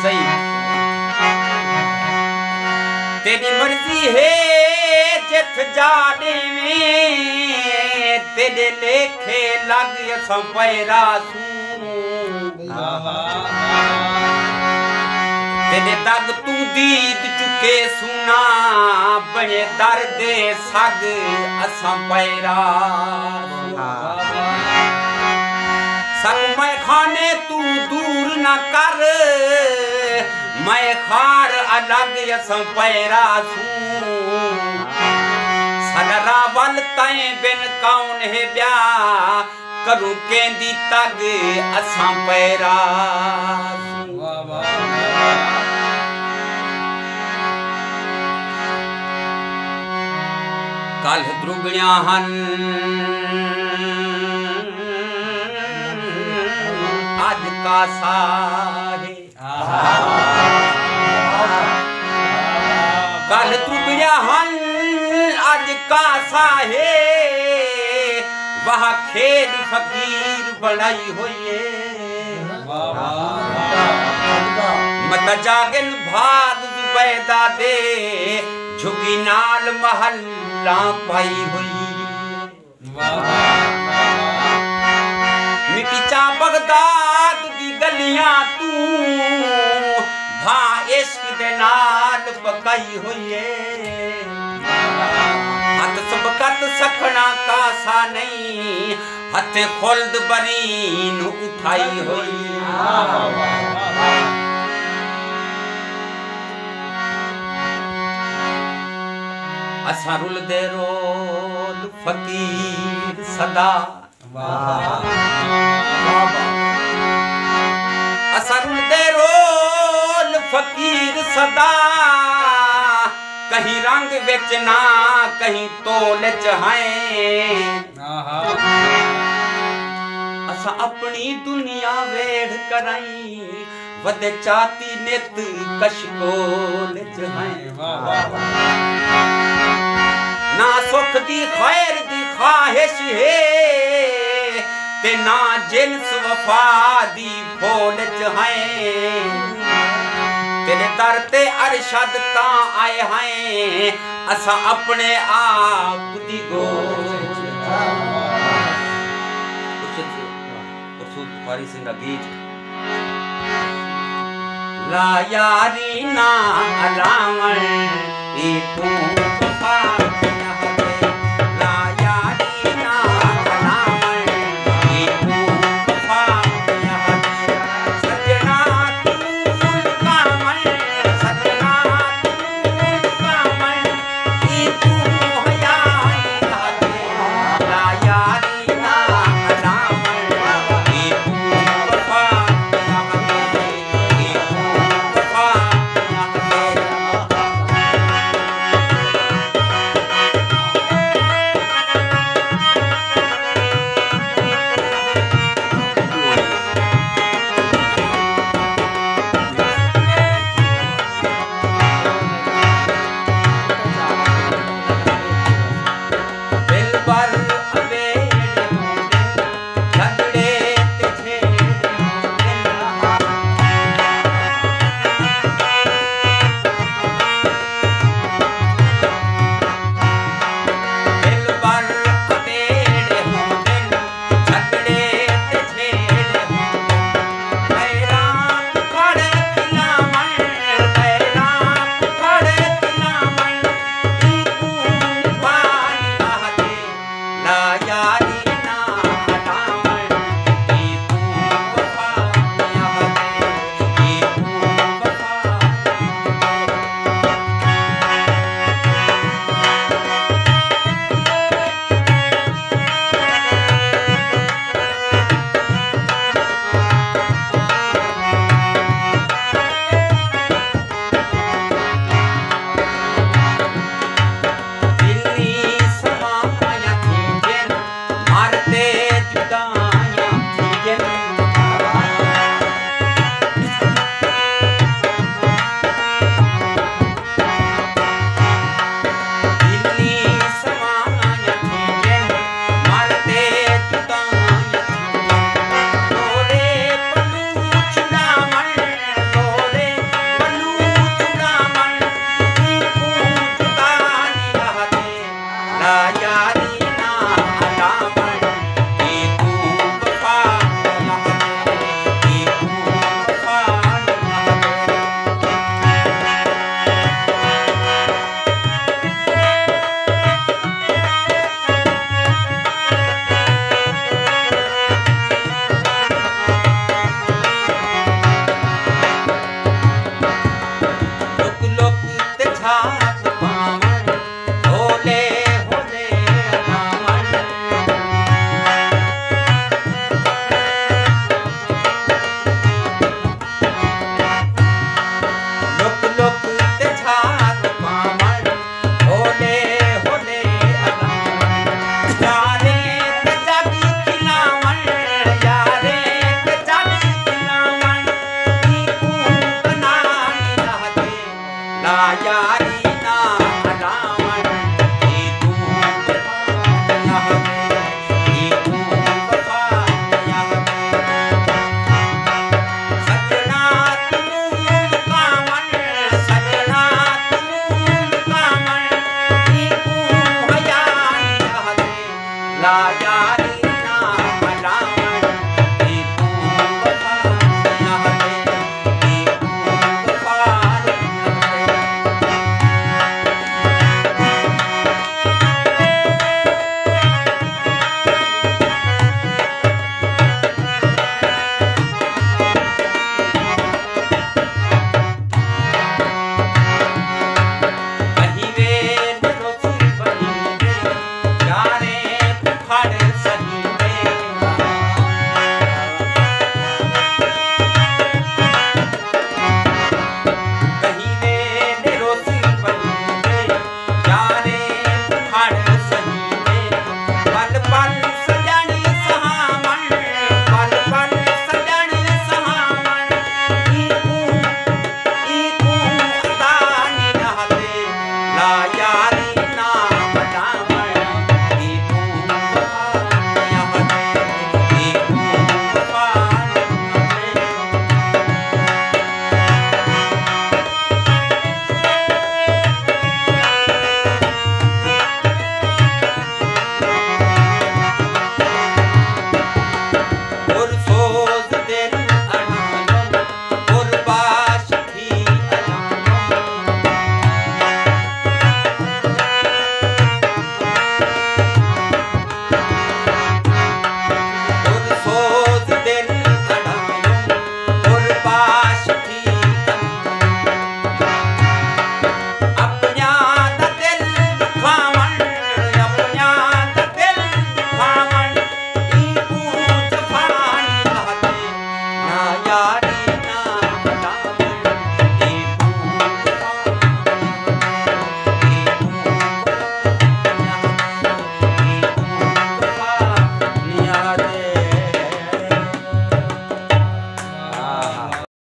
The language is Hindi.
सही तेरी मर्जी है जित जाने में तेरे लेखे लग पैरा तेरे दग तू दीद चुके सुना बने दर्द सग असा पैरा सब मैं खाने तू दूर न कर मैं खार अलग असा पैरा सदरा वल तय बिन कौन है ब्या करूं केंदी तग असा पैरा कल द्रुगणिया हन आज का सारे कल द्रुगणिया हन आज का साहे वह खेल फकीर बनाई हुई मत जागन भाग जुबैदा दे झुगी नाल महल्ला पाई हुई मिटी चा बगदाद दी गलियां तू भा इश्क दे नाल पकाई हुई हथ सबकत सखना कासा नहीं हथ खुल्द बरीन उठाई हुई असा रुल दे रोल फकीर सदा असा रुल दे रोल फकीर सदा कहीं रंग विच ना कहीं तोल च हैं असा अपनी दुनिया वेड़ कराई वदे चाती नित कशकोल च हैं ना सुख दी खैर दी ख्वाहिश है ते ना जिन्स वफा दी फूल च हैं तेरे दर ते अरशद ता आए हैं असा अपने आप दी गोद बुखारी सिंह दा गीत ला यारी ना अलावण ई तू वफा राजा